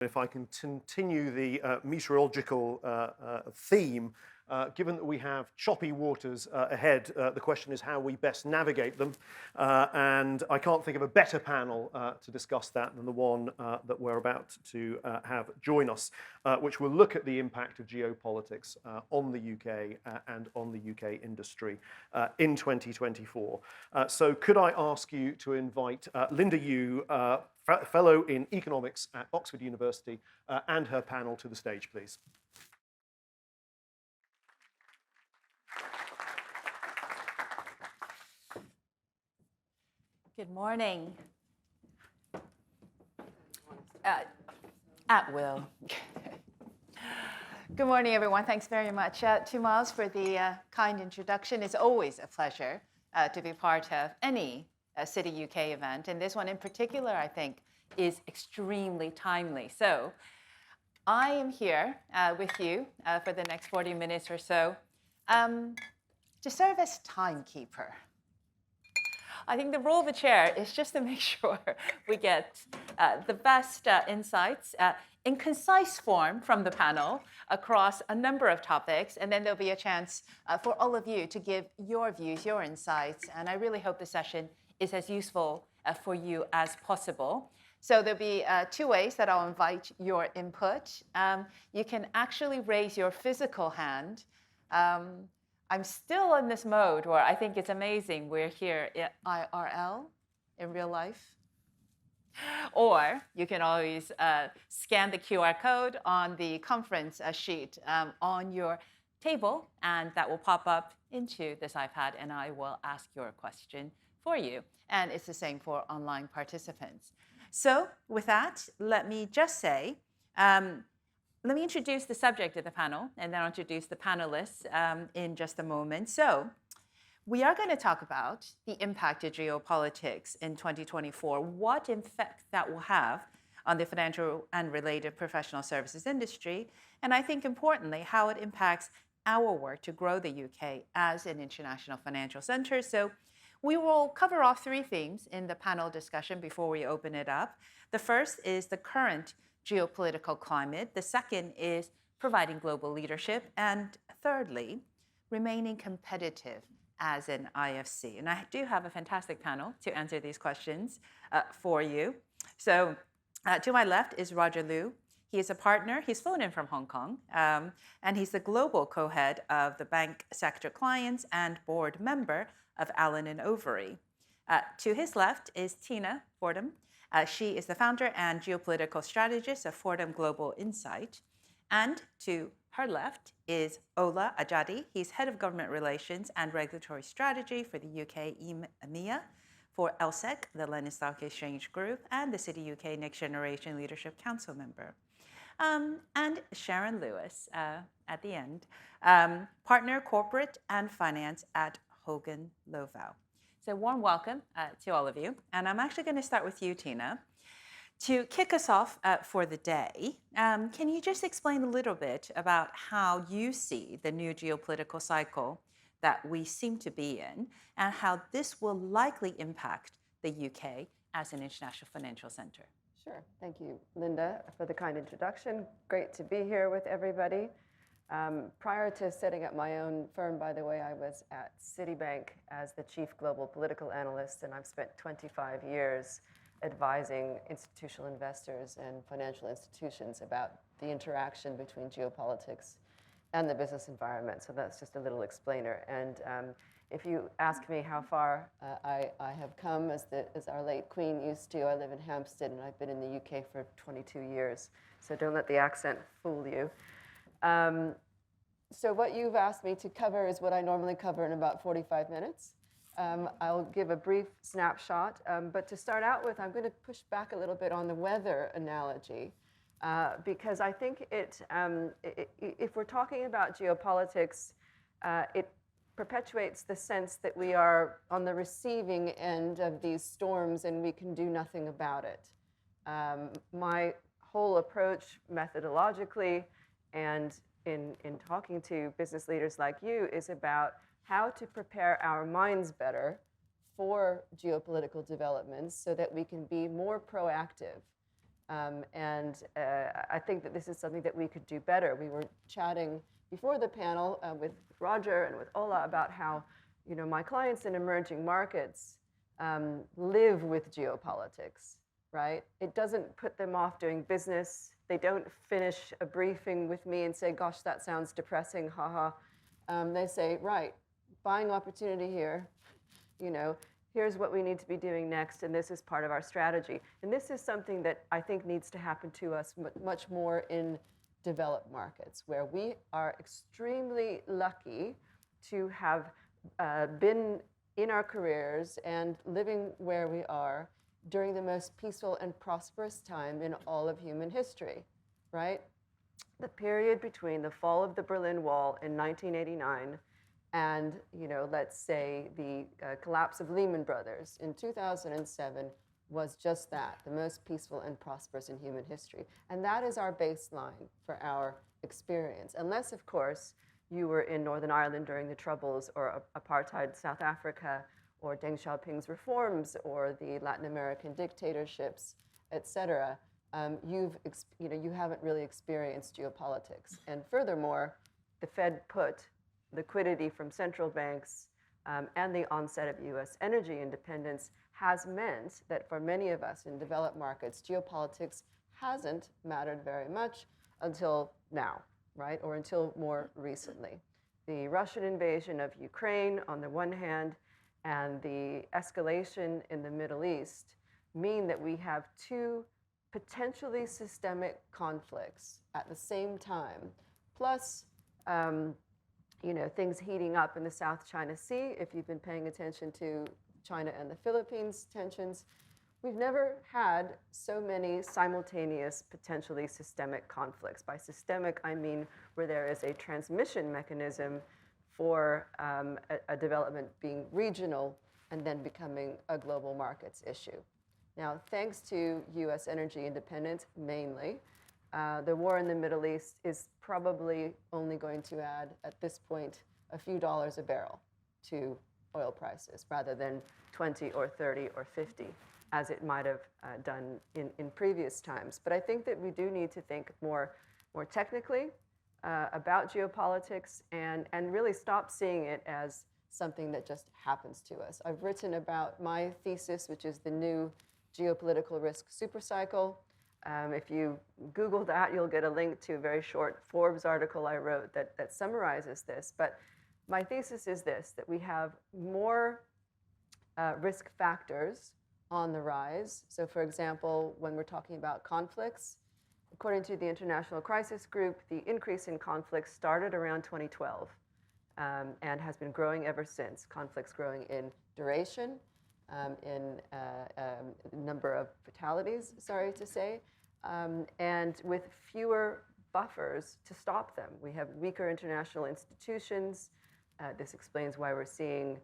If I can continue the meteorological theme, given that we have choppy waters ahead, the question is how we best navigate them. And I can't think of a better panel to discuss that than the one that we're about to have join us, which will look at the impact of geopolitics on the UK and on the UK industry in 2024. So could I ask you to invite Linda Yueh, Fellow in Economics at Oxford University, and her panel to the stage, please. Good morning. At will. Good morning, everyone. Thanks very much to Miles for the kind introduction. It's always a pleasure to be part of any City UK event. And this one in particular, I think, is extremely timely. So I am here with you for the next 40 minutes or so to serve as timekeeper. I think the role of a chair is just to make sure we get the best insights in concise form from the panel across a number of topics. And then there'll be a chance for all of you to give your views, your insights. And I really hope the session is as useful for you as possible. So there'll be two ways that I'll invite your input. You can actually raise your physical hand. I'm still in this mode where I think it's amazing we're here at IRL, in real life. Or you can always scan the QR code on the conference sheet on your table, and that will pop up into this iPad, and I will ask your question for you. And it's the same for online participants. So with that, let me just say, let me introduce the subject of the panel, and then I'll introduce the panelists in just a moment. So we are going to talk about the impact of geopolitics in 2024, what effect that will have on the financial and related professional services industry, and I think importantly, how it impacts our work to grow the UK as an international financial center. So we will cover off three themes in the panel discussion before we open it up. The first is the current geopolitical climate. The second is providing global leadership. And thirdly, remaining competitive as an IFC. And I do have a fantastic panel to answer these questions for you. So to my left is Roger Liu. He is a partner. He's flown in from Hong Kong, and he's the global co-head of the bank sector clients and board member of Allen & Overy. To his left is Tina Fordham. She is the founder and geopolitical strategist of Fordham Global Insight. And to her left is Ola Ajadi. He's head of government relations and regulatory strategy for the UK EMEA for LSEC, the London Stock Exchange Group, and the TheCityUK Next Generation Leadership Council member. And Sharon Lewis at the end, partner corporate and finance at Hogan Lovells. So warm welcome to all of you. And I'm actually going to start with you, Tina. To kick us off for the day, can you just explain a little bit about how you see the new geopolitical cycle that we seem to be in, and how this will likely impact the UK as an international financial center? Sure. Thank you, Linda, for the kind introduction. Great to be here with everybody. Prior to setting up my own firm, by the way, I was at Citibank as the chief global political analyst, and I've spent 25 years advising institutional investors and financial institutions about the interaction between geopolitics and the business environment. So that's just a little explainer. And if you ask me how far I have come, as our late Queen used to, I live in Hampstead, and I've been in the UK for 22 years. So don't let the accent fool you. So what you've asked me to cover is what I normally cover in about 45 minutes. I'll give a brief snapshot, but to start out with, I'm going to push back a little bit on the weather analogy, because I think if we're talking about geopolitics, it perpetuates the sense that we are on the receiving end of these storms and we can do nothing about it. My whole approach methodologically and in talking to business leaders like you is about how to prepare our minds better for geopolitical developments so that we can be more proactive I think that this is something that we could do better. We were chatting before the panel with Roger and with Ola about how, my clients in emerging markets live with geopolitics, right? It doesn't put them off doing business. They don't finish a briefing with me and say, gosh, that sounds depressing, haha. They say, right, buying opportunity here, here's what we need to be doing next, and this is part of our strategy. And this is something that I think needs to happen to us much more in developed markets, where we are extremely lucky to have been in our careers and living where we are during the most peaceful and prosperous time in all of human history, right? The period between the fall of the Berlin Wall in 1989 and, let's say the collapse of Lehman Brothers in 2007 was just that, the most peaceful and prosperous in human history. And that is our baseline for our experience. Unless, of course, you were in Northern Ireland during the Troubles, or apartheid South Africa, or Deng Xiaoping's reforms, or the Latin American dictatorships, et cetera. You haven't really experienced geopolitics. And furthermore, the Fed put liquidity from central banks and the onset of US energy independence has meant that for many of us in developed markets, geopolitics hasn't mattered very much until now, right? Or until more recently. The Russian invasion of Ukraine on the one hand and the escalation in the Middle East mean that we have two potentially systemic conflicts at the same time, plus things heating up in the South China Sea. If you've been paying attention to China and the Philippines tensions, we've never had so many simultaneous, potentially systemic conflicts. By systemic, I mean where there is a transmission mechanism for a development being regional and then becoming a global markets issue. Now, thanks to US energy independence, mainly, the war in the Middle East is probably only going to add, at this point, a few dollars a barrel to oil prices, rather than 20 or 30 or 50, as it might have done in previous times. But I think that we do need to think more technically about geopolitics and really stop seeing it as something that just happens to us. I've written about my thesis, which is the new geopolitical risk supercycle. If you Google that, you'll get a link to a very short Forbes article I wrote that summarizes this. But my thesis is this, that we have more risk factors on the rise. So for example, when we're talking about conflicts, according to the International Crisis Group, the increase in conflicts started around 2012 and has been growing ever since. Conflicts growing in duration, in number of fatalities, sorry to say, and with fewer buffers to stop them. We have weaker international institutions. This explains why we're seeing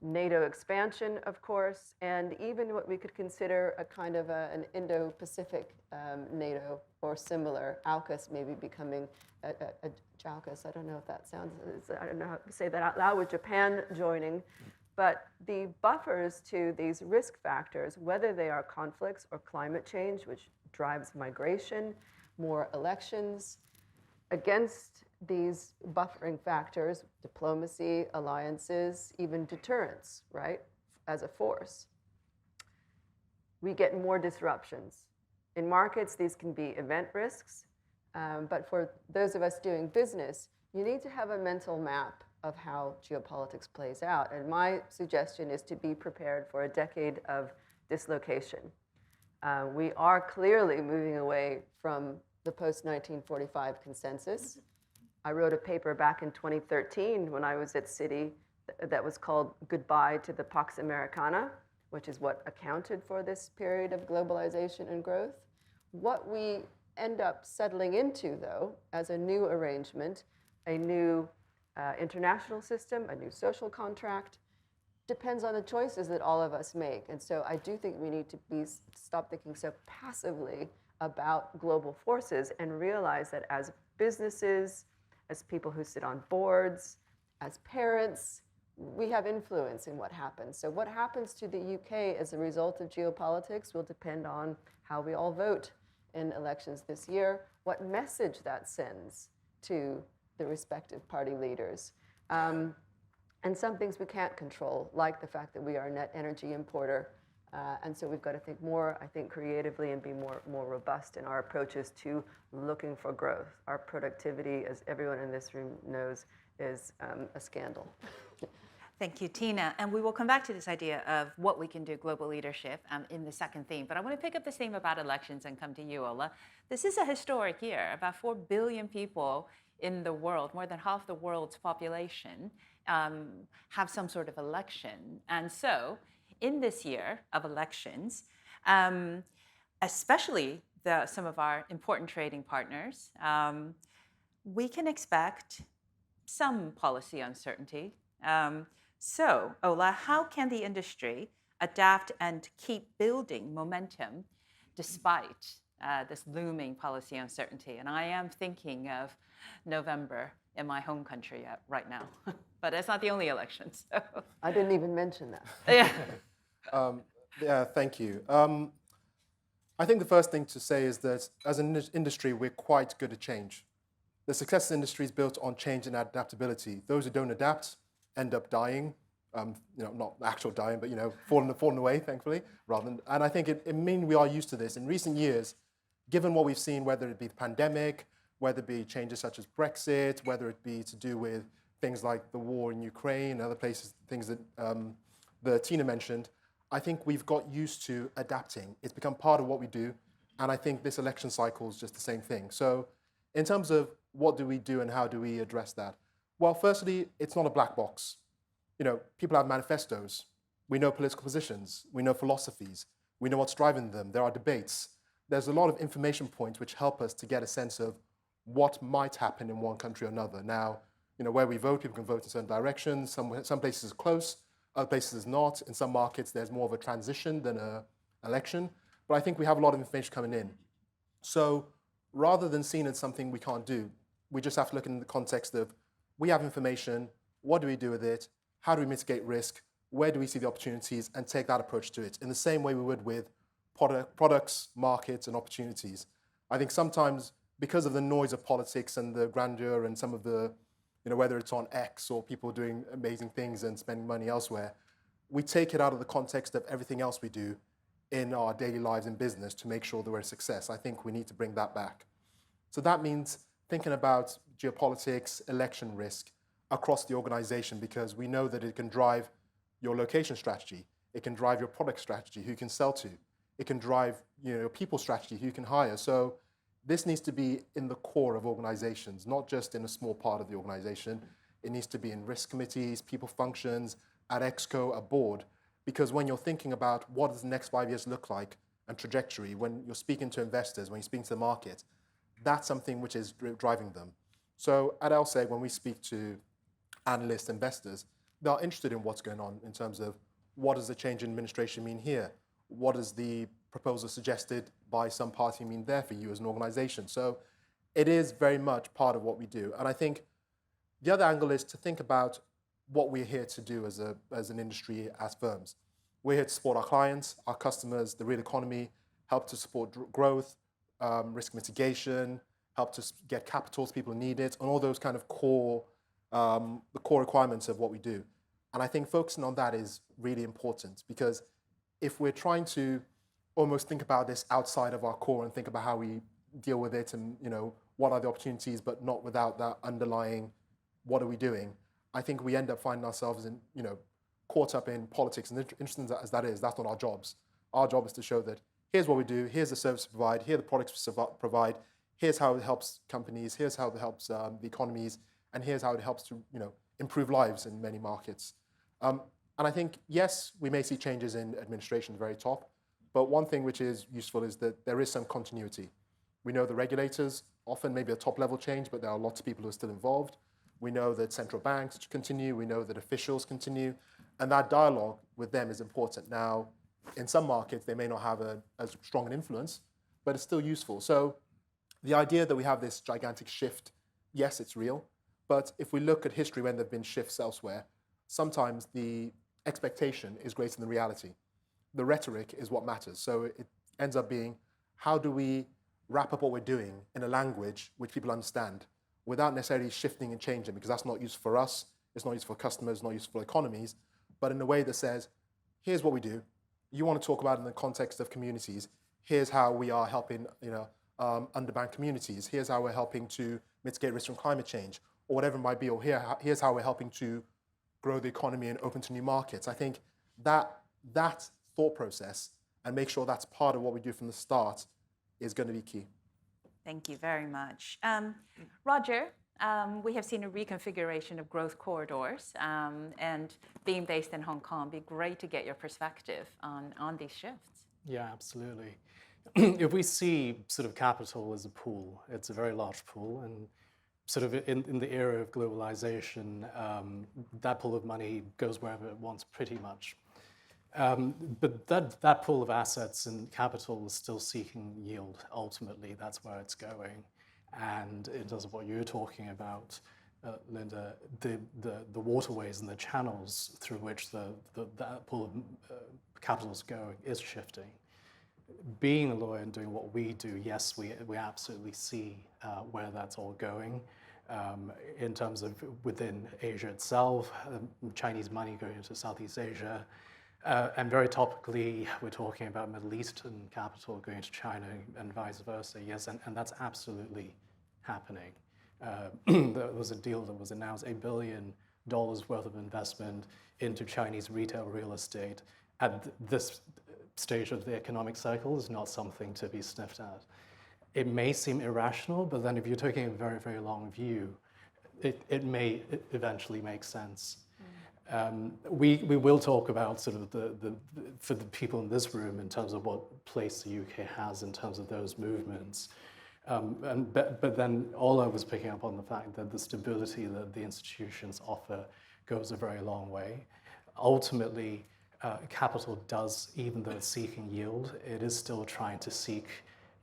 NATO expansion, of course, and even what we could consider a kind of an Indo-Pacific NATO or similar, AUKUS maybe becoming a JAUKUS. I don't know if that sounds, I don't know how to say that out loud, with Japan joining. But the buffers to these risk factors, whether they are conflicts or climate change, which drives migration, more elections, against these buffering factors, diplomacy, alliances, even deterrence, right, as a force, we get more disruptions. In markets, these can be event risks, but for those of us doing business, you need to have a mental map of how geopolitics plays out. And my suggestion is to be prepared for a decade of dislocation. We are clearly moving away from the post-1945 consensus. I wrote a paper back in 2013 when I was at Citi that was called Goodbye to the Pax Americana, which is what accounted for this period of globalization and growth. What we end up settling into, though, as a new arrangement, a new international system, a new social contract, depends on the choices that all of us make. And so I do think we need to stop thinking so passively about global forces and realize that as businesses, as people who sit on boards, as parents, we have influence in what happens. So what happens to the UK as a result of geopolitics will depend on how we all vote in elections this year, what message that sends to the respective party leaders. And some things we can't control, like the fact that we are a net energy importer. And so we've got to think more, I think, creatively and be more robust in our approaches to looking for growth. Our productivity, as everyone in this room knows, is a scandal. Thank you, Tina. And we will come back to this idea of what we can do, global leadership, in the second theme. But I want to pick up this theme about elections and come to you, Ola. This is a historic year. About 4 billion people in the world, more than half the world's population, have some sort of election. And so, in this year of elections, especially some of our important trading partners, we can expect some policy uncertainty. So, Ola, how can the industry adapt and keep building momentum despite this looming policy uncertainty? And I am thinking of November in my home country right now, but it's not the only election. So. I didn't even mention that. Yeah. Yeah, thank you. I think the first thing to say is that as an industry, we're quite good at change. The success of the industry is built on change and adaptability. Those who don't adapt end up dying, not actual dying, but falling away, thankfully, rather than. And I think it means we are used to this. In recent years, given what we've seen, whether it be the pandemic, whether it be changes such as Brexit, whether it be to do with things like the war in Ukraine and other places, things that Tina mentioned, I think we've got used to adapting. It's become part of what we do, and I think this election cycle is just the same thing. So in terms of what do we do and how do we address that? Well, firstly, it's not a black box. People have manifestos. We know political positions. We know philosophies. We know what's driving them. There are debates. There's a lot of information points which help us to get a sense of what might happen in one country or another. Now, where we vote, people can vote in certain directions. Some places are close, other places is not. In some markets, there's more of a transition than an election. But I think we have a lot of information coming in. So rather than seeing it as something we can't do, we just have to look in the context of, we have information, what do we do with it? How do we mitigate risk? Where do we see the opportunities? And take that approach to it in the same way we would with products, markets, and opportunities. I think sometimes, because of the noise of politics and the grandeur and some of the, whether it's on X or people doing amazing things and spending money elsewhere, we take it out of the context of everything else we do in our daily lives in business to make sure that we're a success. I think we need to bring that back. So that means thinking about geopolitics, election risk across the organization, because we know that it can drive your location strategy. It can drive your product strategy, who you can sell to. It can drive your people strategy, who you can hire. So this needs to be in the core of organizations, not just in a small part of the organization. It needs to be in risk committees, people functions, at Exco, at board. Because when you're thinking about what does the next 5 years look like and trajectory, when you're speaking to investors, when you're speaking to the market, that's something which is driving them. So at LSEG, when we speak to analysts, investors, they are interested in what's going on in terms of what does the change in administration mean here? What does the proposal suggested by some party mean there for you as an organization? So it is very much part of what we do. And I think the other angle is to think about what we're here to do as an industry, as firms. We're here to support our clients, our customers, the real economy, help to support growth, risk mitigation, help to get capital to people who need it, and all those kind of the core requirements of what we do. And I think focusing on that is really important, because if we're trying to almost think about this outside of our core and think about how we deal with it and what are the opportunities, but not without that underlying what are we doing, I think we end up finding ourselves in caught up in politics. And interesting as that is, that's not our jobs. Our job is to show that here's what we do, here's the service we provide, here are the products we provide, here's how it helps companies, here's how it helps the economies, and here's how it helps to improve lives in many markets. And I think, yes, we may see changes in administration at the very top, but one thing which is useful is that there is some continuity. We know the regulators, often maybe a top-level change, but there are lots of people who are still involved. We know that central banks continue, we know that officials continue, and that dialogue with them is important. Now, in some markets, they may not have as strong an influence, but it's still useful. So the idea that we have this gigantic shift, yes, it's real, but if we look at history when there have been shifts elsewhere, sometimes the expectation is greater than the reality. The rhetoric is what matters. So it ends up being, how do we wrap up what we're doing in a language which people understand without necessarily shifting and changing, because that's not useful for us, it's not useful for customers, it's not useful for economies, but in a way that says, here's what we do. You want to talk about it in the context of communities. Here's how we are helping, underbanked communities. Here's how we're helping to mitigate risk from climate change, or whatever it might be. Or here's how we're helping to grow the economy and open to new markets. I think that thought process and make sure that's part of what we do from the start is going to be key. Thank you very much. Roger, we have seen a reconfiguration of growth corridors, and being based in Hong Kong, it'd be great to get your perspective on these shifts. Yeah, absolutely. If we see sort of capital as a pool, it's a very large pool, and sort of in the era of globalization, that pool of money goes wherever it wants pretty much. But that pool of assets and capital is still seeking yield. Ultimately, that's where it's going. And in terms of what you're talking about, Linda, the waterways and the channels through which that pool of capital is going is shifting. Being a lawyer and doing what we do, yes, we absolutely see where that's all going. In terms of within Asia itself, Chinese money going into Southeast Asia, and very topically, we're talking about Middle Eastern capital going to China and vice versa. Yes, and that's absolutely happening. There was a deal that was announced, $1 billion worth of investment into Chinese retail real estate at this stage of the economic cycle is not something to be sniffed at. It may seem irrational, but then if you're taking a very, very long view, it may eventually make sense. We will talk about sort of for the people in this room in terms of what place the UK has in terms of those movements. But then Ola was picking up on the fact that the stability that the institutions offer goes a very long way. Ultimately, capital does, even though it's seeking yield, it is still trying to seek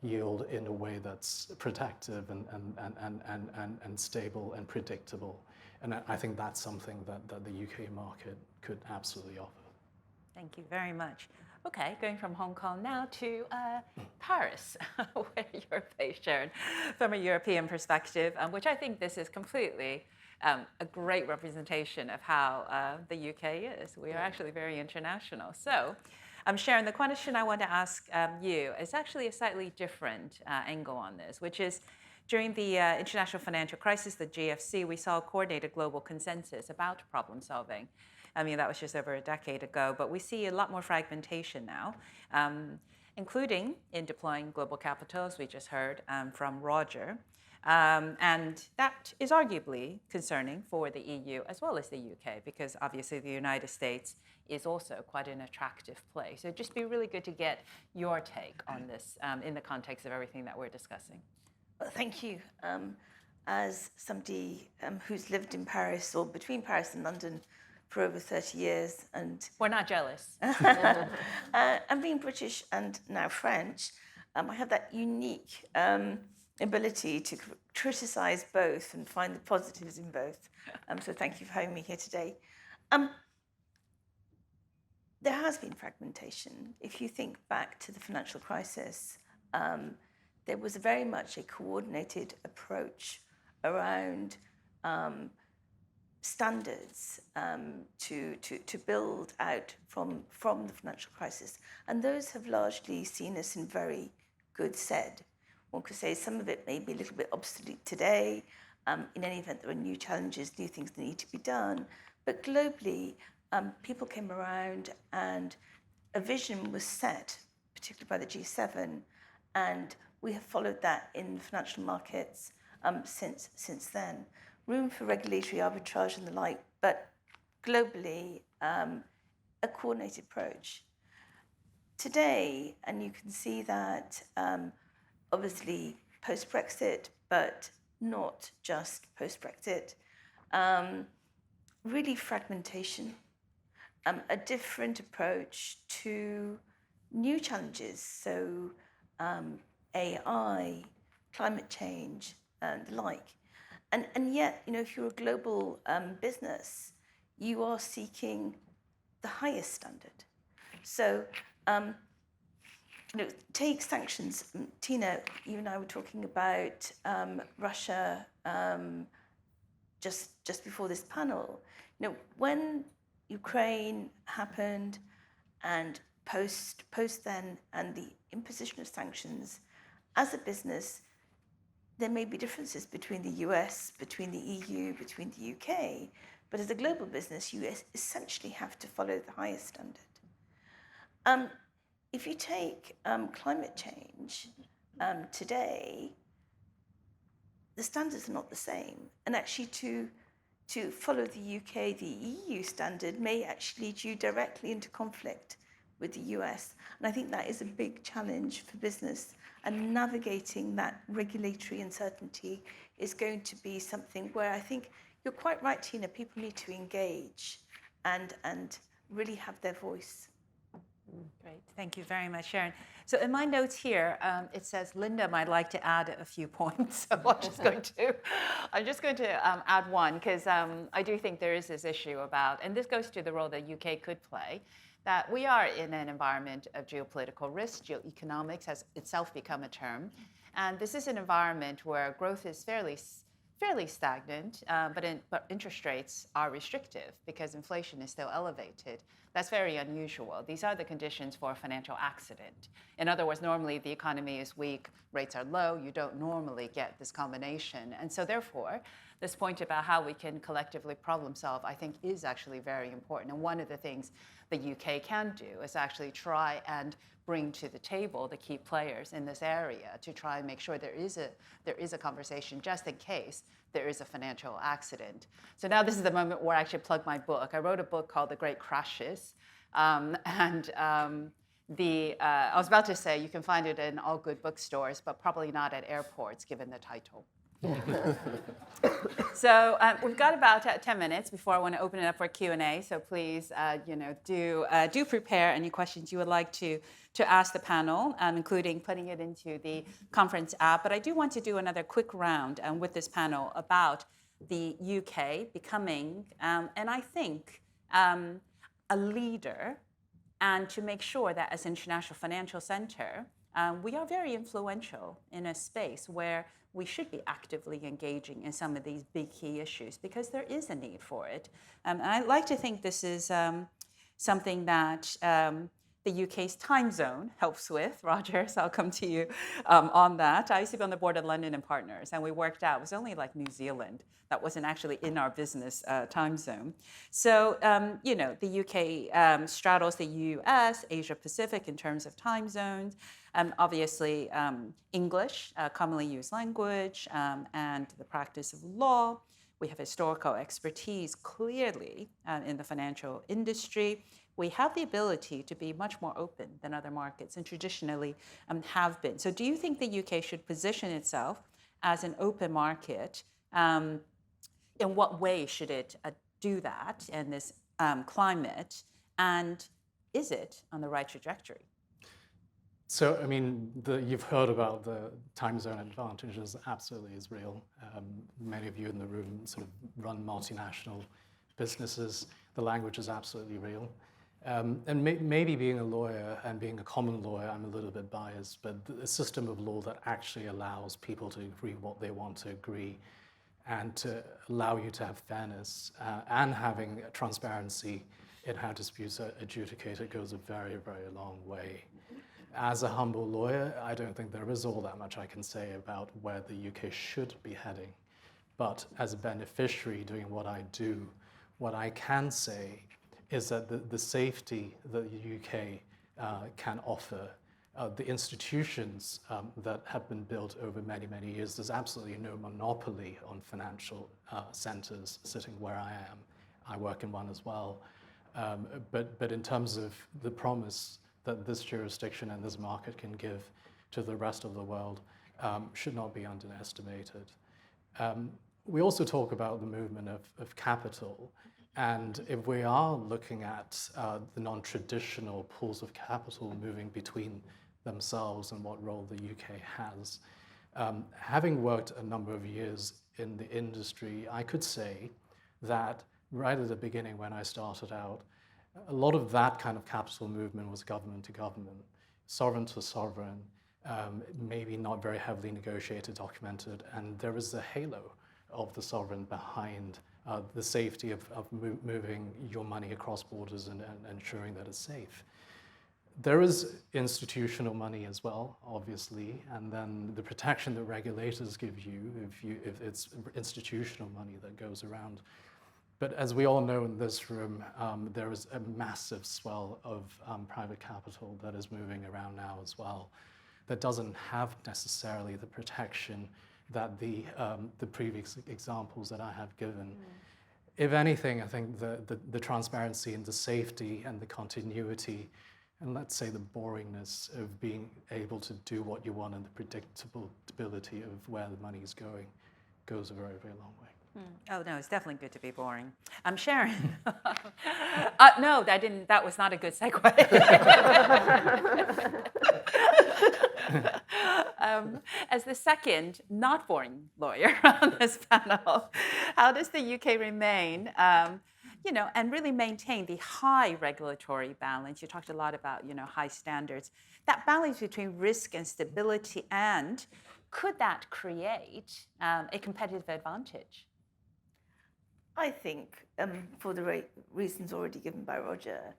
yield in a way that's protective and stable and predictable. And I think that's something that the UK market could absolutely offer. Thank you very much. Okay, going from Hong Kong now to Paris, where you're based, Sharon, from a European perspective, which I think this is completely a great representation of how the UK is. We are actually very international. So, Sharon, the question I want to ask you is actually a slightly different angle on this, which is during the international financial crisis, the GFC, we saw a coordinated global consensus about problem solving. I mean, that was just over a decade ago, but we see a lot more fragmentation now, including in deploying global capital, as we just heard from Roger. And that is arguably concerning for the EU as well as the UK, because obviously the United States is also quite an attractive place. So it'd just be really good to get your take on this in the context of everything that we're discussing. Well, thank you. As somebody who's lived in Paris or between Paris and London for over 30 years, and we're not jealous. and being British and now French, I have that unique ability to criticize both and find the positives in both. So thank you for having me here today. There has been fragmentation. If you think back to the financial crisis, there was very much a coordinated approach around standards to build out from the financial crisis. And those have largely seen us in very good stead. One could say some of it may be a little bit obsolete today. In any event, there are new challenges, new things that need to be done. But globally, people came around and a vision was set, particularly by the G7, and we have followed that in the financial markets since then. Room for regulatory arbitrage and the like, but globally, a coordinated approach. Today, and you can see that obviously post-Brexit, but not just post-Brexit, really fragmentation, a different approach to new challenges. So AI, climate change, and the like. And yet, if you're a global business, you are seeking the highest standard. So take sanctions. Tina, you and I were talking about Russia just before this panel. When Ukraine happened and post then, and the imposition of sanctions, as a business, there may be differences between the US, between the EU, between the UK, but as a global business, you essentially have to follow the highest standard. If you take climate change today, the standards are not the same. And actually to follow the UK, the EU standard may actually lead you directly into conflict with the US. And I think that is a big challenge for business. And navigating that regulatory uncertainty is going to be something where I think you're quite right, Tina, people need to engage and really have their voice. Great, thank you very much, Sharon. So in my notes here, it says Linda might like to add a few points. So I'm just going to add one, because I do think there is this issue about, and this goes to the role that UK could play, that we are in an environment of geopolitical risk. Geoeconomics has itself become a term. And this is an environment where growth is fairly stagnant, but interest rates are restrictive because inflation is still elevated. That's very unusual. These are the conditions for a financial accident. In other words, normally the economy is weak, rates are low, you don't normally get this combination. And so therefore, this point about how we can collectively problem solve, I think, is actually very important. And one of the things the UK can do is actually try and bring to the table the key players in this area to try and make sure there is a conversation just in case there is a financial accident. So now this is the moment where I actually plug my book. I wrote a book called The Great Crashes. I was about to say you can find it in all good bookstores, but probably not at airports, given the title. So we've got about 10 minutes before I want to open it up for Q&A. So please, do prepare any questions you would like to ask the panel, including putting it into the conference app. But I do want to do another quick round with this panel about the UK becoming, and I think, a leader, and to make sure that as an international financial center, we are very influential in a space where we should be actively engaging in some of these big key issues because there is a need for it. And I like to think this is something that the UK's time zone helps with. Roger, so I'll come to you on that. I used to be on the board of London and Partners, and we worked out, it was only like New Zealand that wasn't actually in our business time zone. So, the UK straddles the US, Asia Pacific in terms of time zones. Obviously, English, commonly used language, and the practice of law. We have historical expertise clearly in the financial industry. We have the ability to be much more open than other markets and traditionally have been. So do you think the UK should position itself as an open market? In what way should it do that in this climate? And is it on the right trajectory? So, I mean, you've heard about the time zone advantages, absolutely is real. Many of you in the room sort of run multinational businesses. The language is absolutely real. And maybe being a lawyer and being a common lawyer, I'm a little bit biased, but a system of law that actually allows people to agree what they want to agree and to allow you to have fairness and having transparency in how disputes are adjudicated goes a very, very long way. As a humble lawyer, I don't think there is all that much I can say about where the UK should be heading. But as a beneficiary doing what I do, what I can say is that the safety that the UK can offer, the institutions that have been built over many, many years, there's absolutely no monopoly on financial centers sitting where I am. I work in one as well. But in terms of the promise that this jurisdiction and this market can give to the rest of the world should not be underestimated. We also talk about the movement of capital. And if we are looking at the non-traditional pools of capital moving between themselves and what role the UK has, having worked a number of years in the industry, I could say that right at the beginning when I started out, a lot of that kind of capital movement was government to government. sovereign to sovereign, maybe not very heavily negotiated, documented, and there is a halo of the sovereign behind the safety of moving your money across borders and ensuring that it's safe. There is institutional money as well, obviously, and then the protection that regulators give you if it's institutional money that goes around. But as we all know in this room, there is a massive swell of private capital that is moving around now as well, that doesn't have necessarily the protection that the previous examples that I have given. If anything, I think the transparency and the safety and the continuity, and let's say the boringness of being able to do what you want and the predictability of where the money is going goes a very, very long way. Oh no, it's definitely good to be boring. I'm Sharon. No, that was not a good segue. As the second not boring lawyer on this panel, how does the UK remain, and really maintain the high regulatory balance? You talked a lot about, high standards. That balance between risk and stability, and could that create a competitive advantage? I think, for the reasons already given by Roger,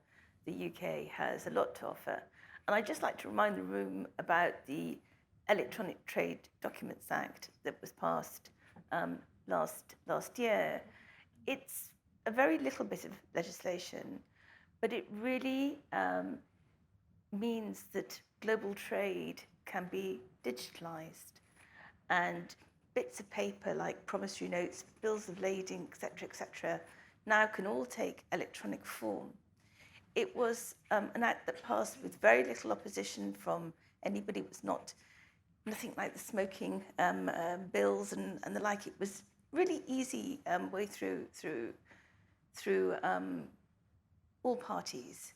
the UK has a lot to offer. And I'd just like to remind the room about the Electronic Trade Documents Act that was passed last year. It's a very little bit of legislation, but it really means that global trade can be digitalized, and bits of paper like promissory notes, bills of lading, etc., now can all take electronic form. It was an act that passed with very little opposition from anybody. It was nothing like the smoking bills and the like. It was really easy way through all parties.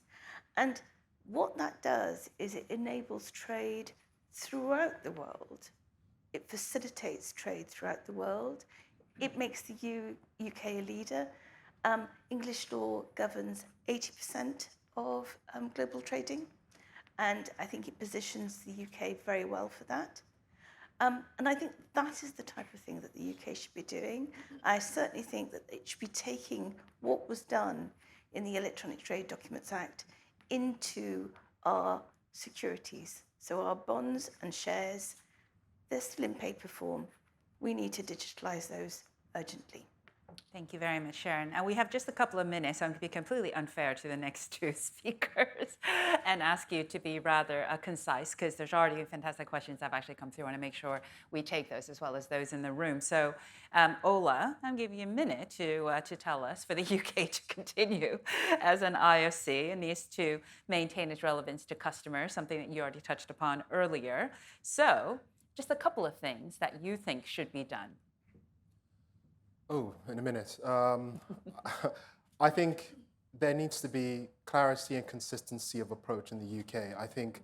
And what that does is it enables trade throughout the world. It facilitates trade throughout the world. It makes the UK a leader. English law governs 80% of global trading, and I think it positions the UK very well for that. And I think that is the type of thing that the UK should be doing. I certainly think that it should be taking what was done in the Electronic Trade Documents Act into our securities. So our bonds and shares, they're still in paper form. We need to digitalise those urgently. Thank you very much, Sharon. And we have just a couple of minutes. I'm going to be completely unfair to the next two speakers and ask you to be rather concise, because there's already fantastic questions that have actually come through. I want to make sure we take those as well as those in the room. So, Ola, I'm giving you a minute to tell us, for the UK to continue as an IFC, it needs to maintain its relevance to customers, something that you already touched upon earlier. So, just a couple of things that you think should be done. Oh, in a minute. I think there needs to be clarity and consistency of approach in the UK. I think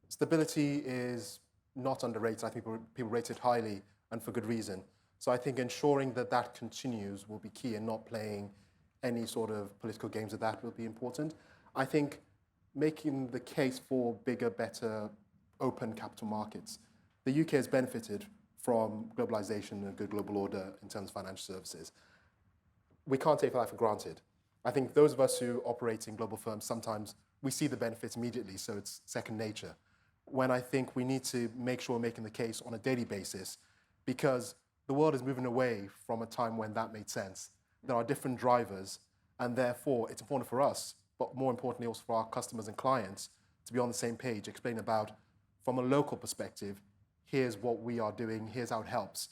stability is not underrated. I think people rate it highly, and for good reason. So I think ensuring that that continues will be key, and not playing any sort of political games with that will be important. I think making the case for bigger, better, open capital markets. The UK has benefited from globalization and a good global order in terms of financial services. We can't take that for granted. I think those of us who operate in global firms, sometimes we see the benefits immediately, so it's second nature. When I think we need to make sure we're making the case on a daily basis, because the world is moving away from a time when that made sense. There are different drivers, and therefore it's important for us, but more importantly also for our customers and clients, to be on the same page, explain about, from a local perspective, here's what we are doing, here's how it helps.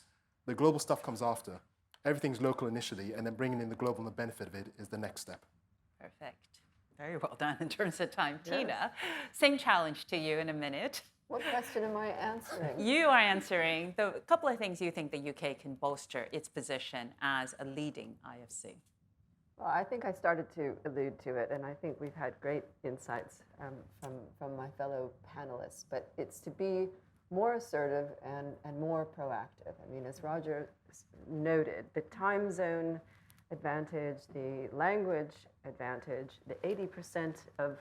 The global stuff comes after. Everything's local initially, and then bringing in the global and the benefit of it is the next step. Perfect. Very well done in terms of time. Yes. Tina, same challenge to you in a minute. What question am I answering? You are answering the couple of things you think the UK can bolster its position as a leading IFC. Well, I think I started to allude to it, and I think we've had great insights from my fellow panelists, but it's to be more assertive and more proactive. I mean, as Roger noted, the time zone advantage, the language advantage, the 80% of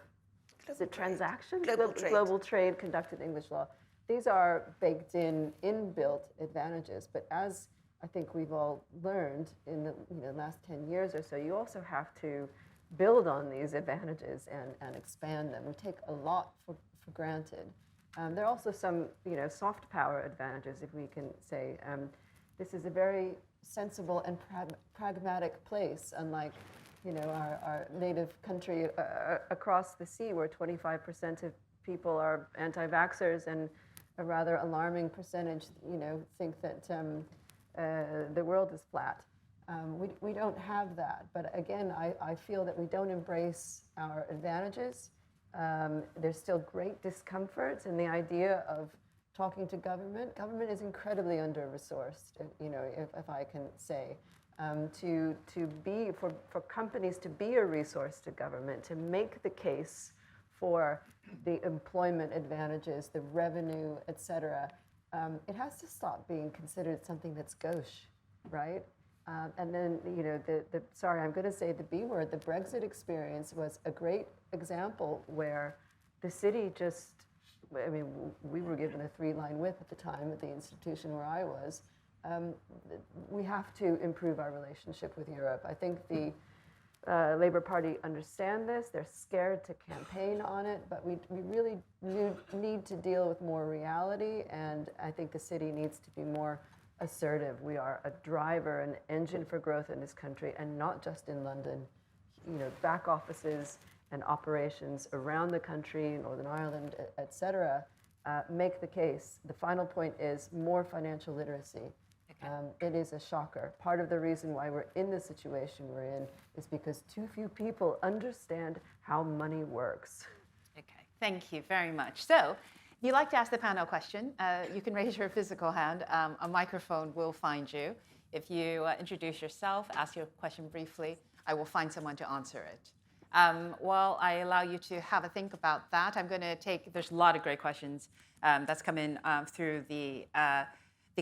is it transactions? Global trade. Global trade conducted in English law. These are baked in, inbuilt advantages. But as I think we've all learned in the last 10 years or so, you also have to build on these advantages and expand them. We take a lot for granted. There are also some soft power advantages, if we can say. This is a very sensible and pragmatic place, unlike our native country across the sea, where 25% of people are anti-vaxxers and a rather alarming percentage think that the world is flat. We don't have that, but again, I feel that we don't embrace our advantages. There's still great discomfort in the idea of talking to government. Government is incredibly under-resourced, if I can say. For companies to be a resource to government, to make the case for the employment advantages, the revenue, et cetera, it has to stop being considered something that's gauche, right? And then, sorry, I'm going to say the B word, the Brexit experience was a great example where the city we were given a 3-line whip at the time at the institution where I was. We have to improve our relationship with Europe. I think the Labour Party understand this. They're scared to campaign on it, but we really need to deal with more reality, and I think the city needs to be more assertive. We are a driver, an engine for growth in this country, and not just in London. Back offices and operations around the country, Northern Ireland, et cetera, make the case. The final point is more financial literacy. It is a shocker. Part of the reason why we're in the situation we're in is because too few people understand how money works. Okay, thank you very much. So, if you'd like to ask the panel a question, you can raise your physical hand. A microphone will find you. If you introduce yourself, ask your question briefly, I will find someone to answer it. While I allow you to have a think about that, I'm going to there's a lot of great questions that's come in through the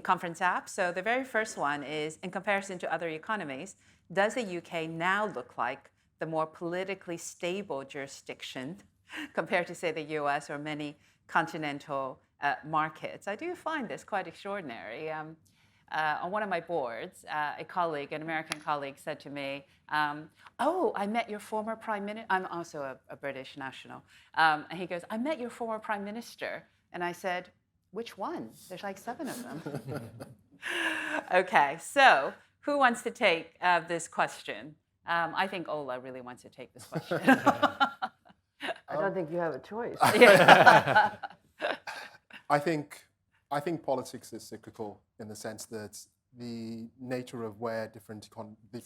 conference app. So the very first one is, in comparison to other economies, does the UK now look like the more politically stable jurisdiction compared to, say, the US or many continental markets? I do find this quite extraordinary. On one of my boards, an American colleague said to me, oh, I met your former prime minister. I'm also a British national. And he goes, I met your former prime minister. And I said, which one? There's like 7 of them. Okay, so who wants to take this question? I think Ola really wants to take this question. I don't think you have a choice. I think politics is cyclical in the sense that the nature of where different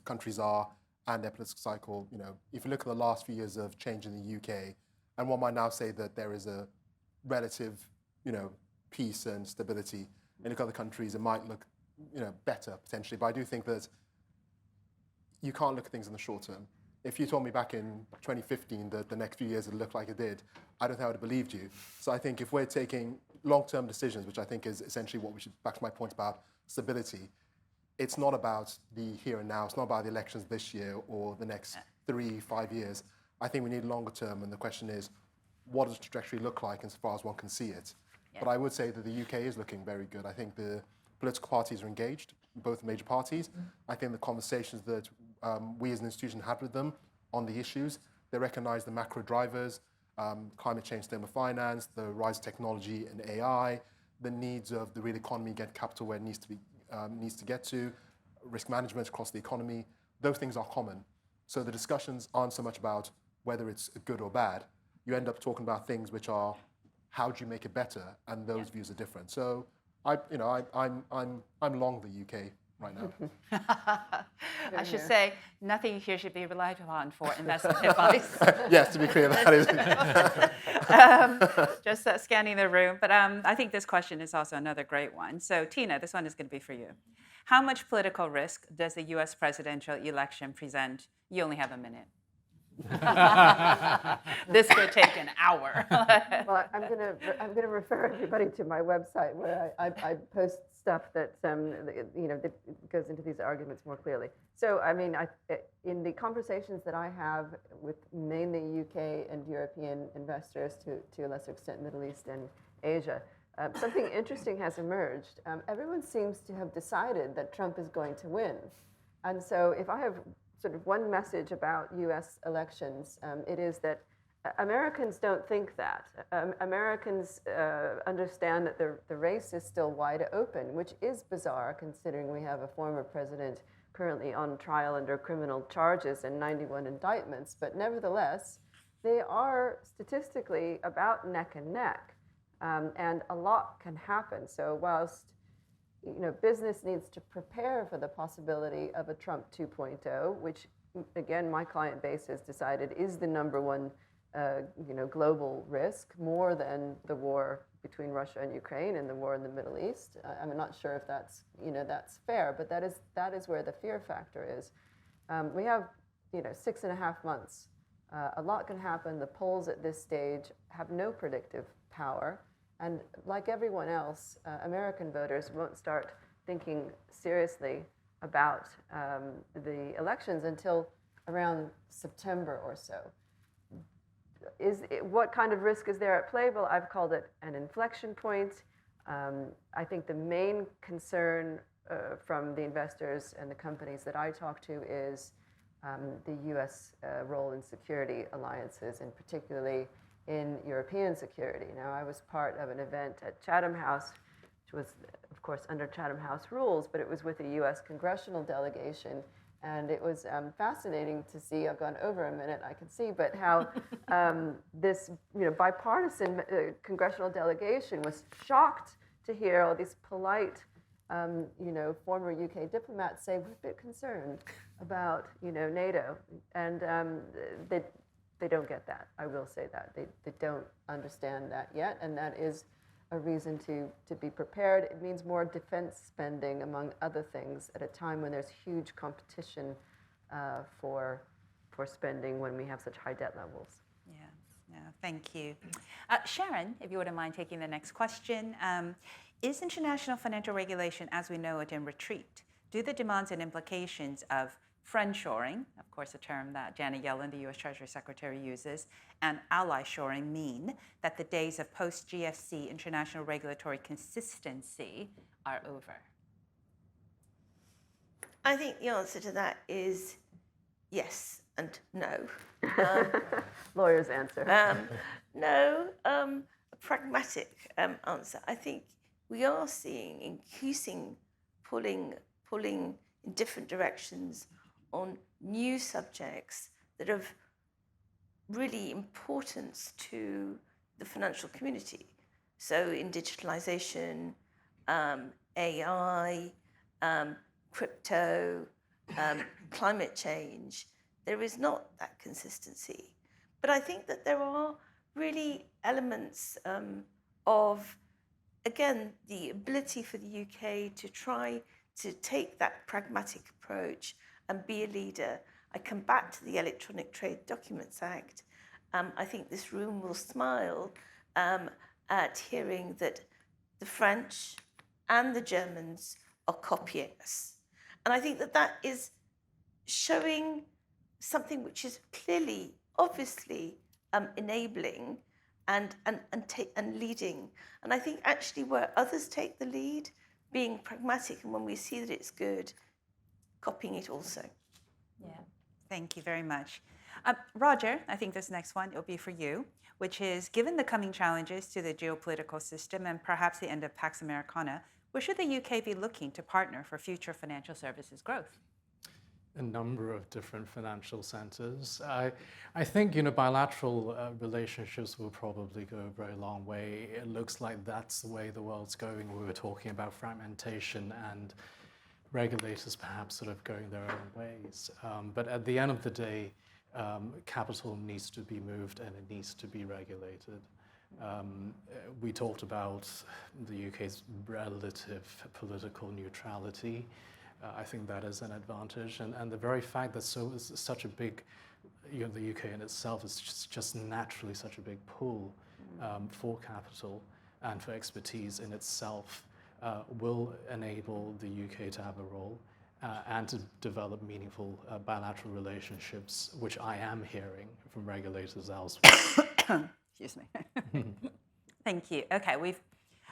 countries are and their political cycle, if you look at the last few years of change in the UK, and one might now say that there is a relative, peace and stability. In other countries, it might look, better potentially, but I do think that you can't look at things in the short term. If you told me back in 2015 that the next few years would look like it did, I don't think I would have believed you. So I think if we're taking long-term decisions, which I think is essentially what we should, back to my point about stability, it's not about the here and now. It's not about the elections this year or the next 3-5 years. I think we need longer term, and the question is, what does the trajectory look like as far as one can see it? Yeah. But I would say that the UK is looking very good. I think the political parties are engaged, both major parties. I think the conversations that we as an institution had with them on the issues, they recognize the macro drivers, climate change, sustainable finance, the rise of technology and AI, the needs of the real economy, get capital where it needs to get to, risk management across the economy. Those things are common. So the discussions aren't so much about whether it's good or bad. You end up talking about things which are, how do you make it better? And those views are different. So I'm long the UK right now. I should say, nothing here should be relied upon for investment advice. Yes, to be clear, that is. Just scanning the room. But I think this question is also another great one. So Tina, this one is going to be for you. How much political risk does the US presidential election present? You only have a minute. This could take an hour. Well, I'm going to refer everybody to my website where I post stuff that that goes into these arguments more clearly. So, I mean, in the conversations that I have with mainly UK and European investors, to a lesser extent Middle East and Asia, something interesting has emerged. Everyone seems to have decided that Trump is going to win. And so if I have sort of one message about US elections, it is that Americans don't think that. Americans understand that the race is still wide open, which is bizarre considering we have a former president currently on trial under criminal charges and 91 indictments. But nevertheless, they are statistically about neck and neck. And a lot can happen. So whilst business needs to prepare for the possibility of a Trump 2.0, which again my client base has decided is the number one global risk, more than the war between Russia and Ukraine and the war in the Middle East. I'm not sure if that's fair, but that is where the fear factor is. We have 6.5 months. A lot can happen. The polls at this stage have no predictive power. And like everyone else, American voters won't start thinking seriously about the elections until around September or so. What kind of risk is there at play? Well, I've called it an inflection point. I think the main concern from the investors and the companies that I talk to is the US role in security alliances, and particularly in European security. Now, I was part of an event at Chatham House, which was, of course, under Chatham House rules, but it was with a US congressional delegation. And it was fascinating to see, I've gone over a minute, I can see, but how this bipartisan congressional delegation was shocked to hear all these polite former UK diplomats say, we're a bit concerned about NATO. And they don't get that. I will say that. They don't understand that yet, and that is a reason to be prepared. It means more defense spending, among other things, at a time when there's huge competition for spending when we have such high debt levels. Yeah, thank you. Sharon, if you wouldn't mind taking the next question. Is international financial regulation as we know it in retreat? Do the demands and implications of friendshoring, of course a term that Janet Yellen, the US Treasury Secretary, uses, and ally shoring mean that the days of post-GFC international regulatory consistency are over? I think the answer to that is yes and no. Lawyer's answer. No, a pragmatic answer. I think we are seeing increasing pulling in different directions on new subjects that have really importance to the financial community. So in digitalization, AI, crypto, climate change, there is not that consistency. But I think that there are really elements of, again, the ability for the UK to try to take that pragmatic approach and be a leader. I come back to the Electronic Trade Documents Act. I think this room will smile at hearing that the French and the Germans are copying us. And I think that that is showing something which is clearly, obviously, enabling and leading. And I think actually where others take the lead, being pragmatic, and when we see that it's good, copying it also. Yeah, thank you very much. Roger, I think this next one will be for you, which is, given the coming challenges to the geopolitical system and perhaps the end of Pax Americana, where should the UK be looking to partner for future financial services growth? A number of different financial centers. I think bilateral relationships will probably go a very long way. It looks like that's the way the world's going. We were talking about fragmentation and regulators perhaps sort of going their own ways. But at the end of the day, capital needs to be moved and it needs to be regulated. We talked about the UK's relative political neutrality. I think that is an advantage, and the very fact that such a big, the UK in itself is just naturally such a big pool for capital and for expertise in itself will enable the UK to have a role and to develop meaningful bilateral relationships, which I am hearing from regulators elsewhere. Excuse me. Thank you. Okay,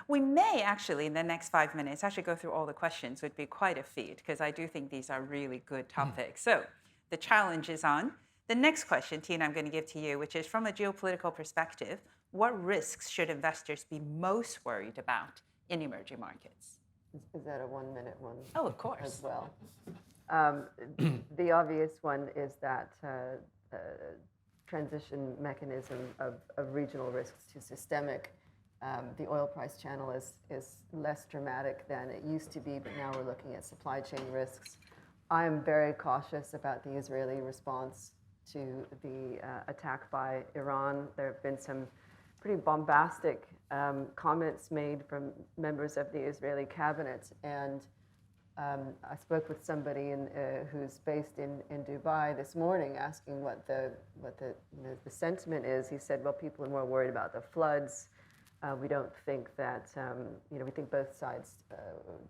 we may actually, in the next 5 minutes, actually go through all the questions. It would be quite a feat, because I do think these are really good topics. So the challenge is on. The next question, Tina, I'm going to give to you, which is from a geopolitical perspective, what risks should investors be most worried about in emerging markets? Is that a 1 minute one? Oh, of course. As well. The obvious one is that transition mechanism of regional risks to systemic. The oil price channel is less dramatic than it used to be, but now we're looking at supply chain risks. I am very cautious about the Israeli response to the attack by Iran. There have been some pretty bombastic comments made from members of the Israeli cabinet, and I spoke with somebody who's based in Dubai this morning, asking what the sentiment is. He said, "Well, people are more worried about the floods. We don't think that we think both sides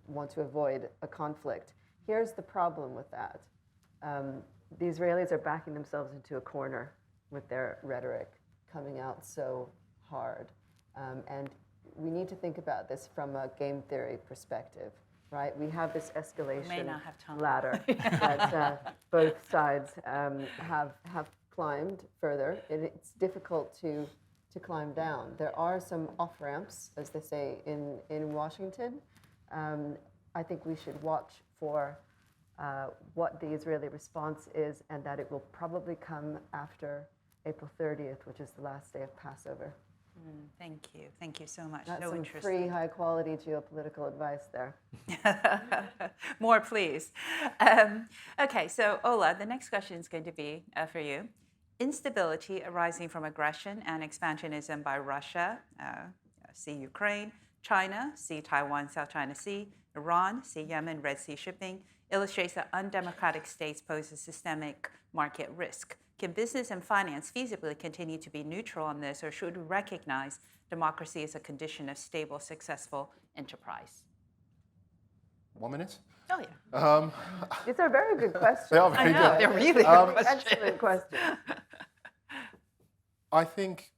want to avoid a conflict." Here's the problem with that: the Israelis are backing themselves into a corner with their rhetoric coming out so hard, and we need to think about this from a game theory perspective. Right, we have this escalation ladder that both sides have climbed further. It's difficult to climb down. There are some off ramps, as they say in Washington. I think we should watch for what the Israeli response is, and that it will probably come after April 30th, which is the last day of Passover. Thank you. Thank you so much. That's so some interesting. free, high-quality geopolitical advice there. More, please. Okay, so Ola, the next question is going to be for you. Instability arising from aggression and expansionism by Russia, see Ukraine, China, see Taiwan, South China Sea, Iran, see Yemen, Red Sea shipping, illustrates that undemocratic states pose a systemic market risk. Can business and finance feasibly continue to be neutral on this, or should we recognize democracy as a condition of stable, successful enterprise? 1 minute? Oh, yeah. These are very good questions. They are very good. They're really good questions. Excellent questions. I think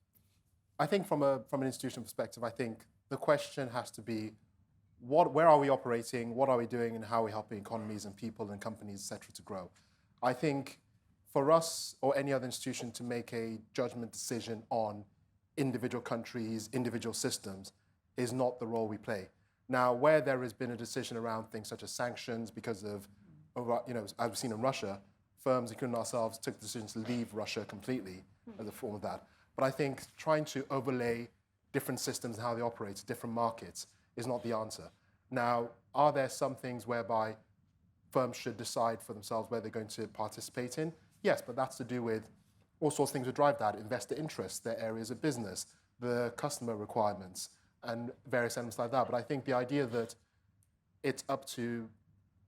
from an institutional perspective, I think the question has to be, where are we operating, what are we doing, and how are we helping economies and people and companies, et cetera, to grow? I think for us or any other institution to make a judgment decision on individual countries, individual systems, is not the role we play. Now, where there has been a decision around things such as sanctions because of, as we've seen in Russia, firms, including ourselves, took the decision to leave Russia completely as a form of that. But I think trying to overlay different systems and how they operate to different markets is not the answer. Now, are there some things whereby firms should decide for themselves where they're going to participate in? Yes, but that's to do with all sorts of things that drive that: investor interests, their areas of business, the customer requirements, and various elements like that. But I think the idea that it's up to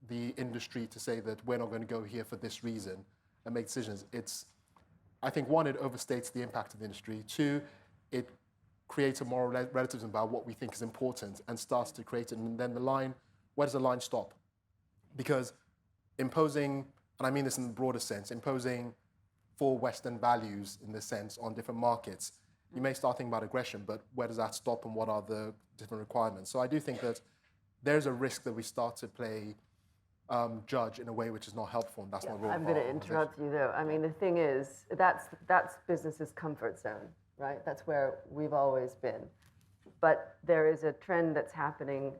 the industry to say that we're not going to go here for this reason and make decisions, I think, one, it overstates the impact of the industry. Two, it creates a moral relativism about what we think is important and starts to create it. And then where does the line stop? Because imposing, and I mean this in the broader sense, imposing 4 Western values in this sense on different markets, you may start thinking about aggression, but where does that stop and what are the different requirements? So I do think that there's a risk that we start to play judge in a way which is not helpful, and that's not role. I'm going to interrupt you though. I mean, the thing is, that's business's comfort zone, right? That's where we've always been. But there is a trend that's happening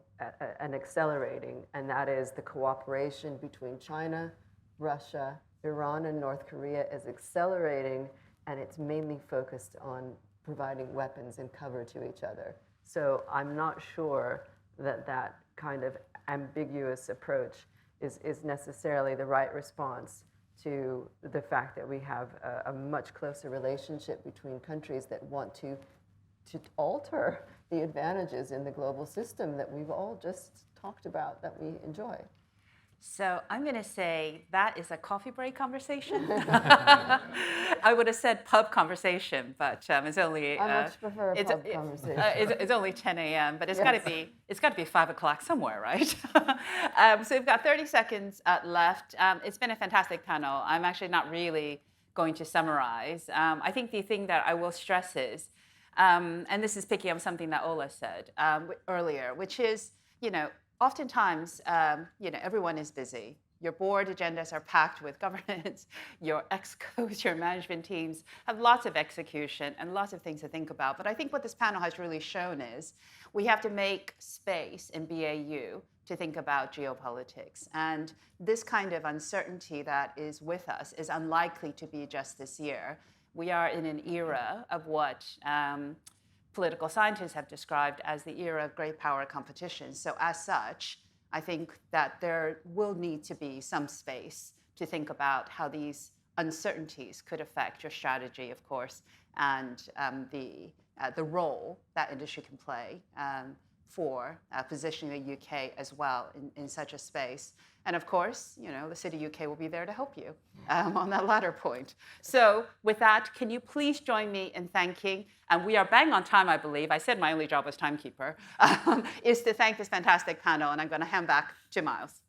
and accelerating, and that is the cooperation between China, Russia, Iran, and North Korea is accelerating, and it's mainly focused on providing weapons and cover to each other. So I'm not sure that kind of ambiguous approach is necessarily the right response to the fact that we have a much closer relationship between countries that want to alter the advantages in the global system that we've all just talked about that we enjoy. So I'm going to say that is a coffee break conversation. I would have said pub conversation, but it's only. I much prefer a pub conversation. It's only 10 a.m., but it's got to be 5 o'clock somewhere, right? So we've got 30 seconds left. It's been a fantastic panel. I'm actually not really going to summarize. I think the thing that I will stress is, and this is picking up something that Ola said earlier, which is, oftentimes, everyone is busy. Your board agendas are packed with governance. Your excos, your management teams have lots of execution and lots of things to think about. But I think what this panel has really shown is we have to make space in BAU to think about geopolitics. And this kind of uncertainty that is with us is unlikely to be just this year. We are in an era of what political scientists have described as the era of great power competition. So as such, I think that there will need to be some space to think about how these uncertainties could affect your strategy, of course, and the role that industry can play for positioning the UK as well in such a space. And of course, the City UK will be there to help you on that latter point. So with that, can you please join me in thanking, and we are bang on time, I believe. I said my only job was timekeeper, is to thank this fantastic panel, and I'm going to hand back to Miles.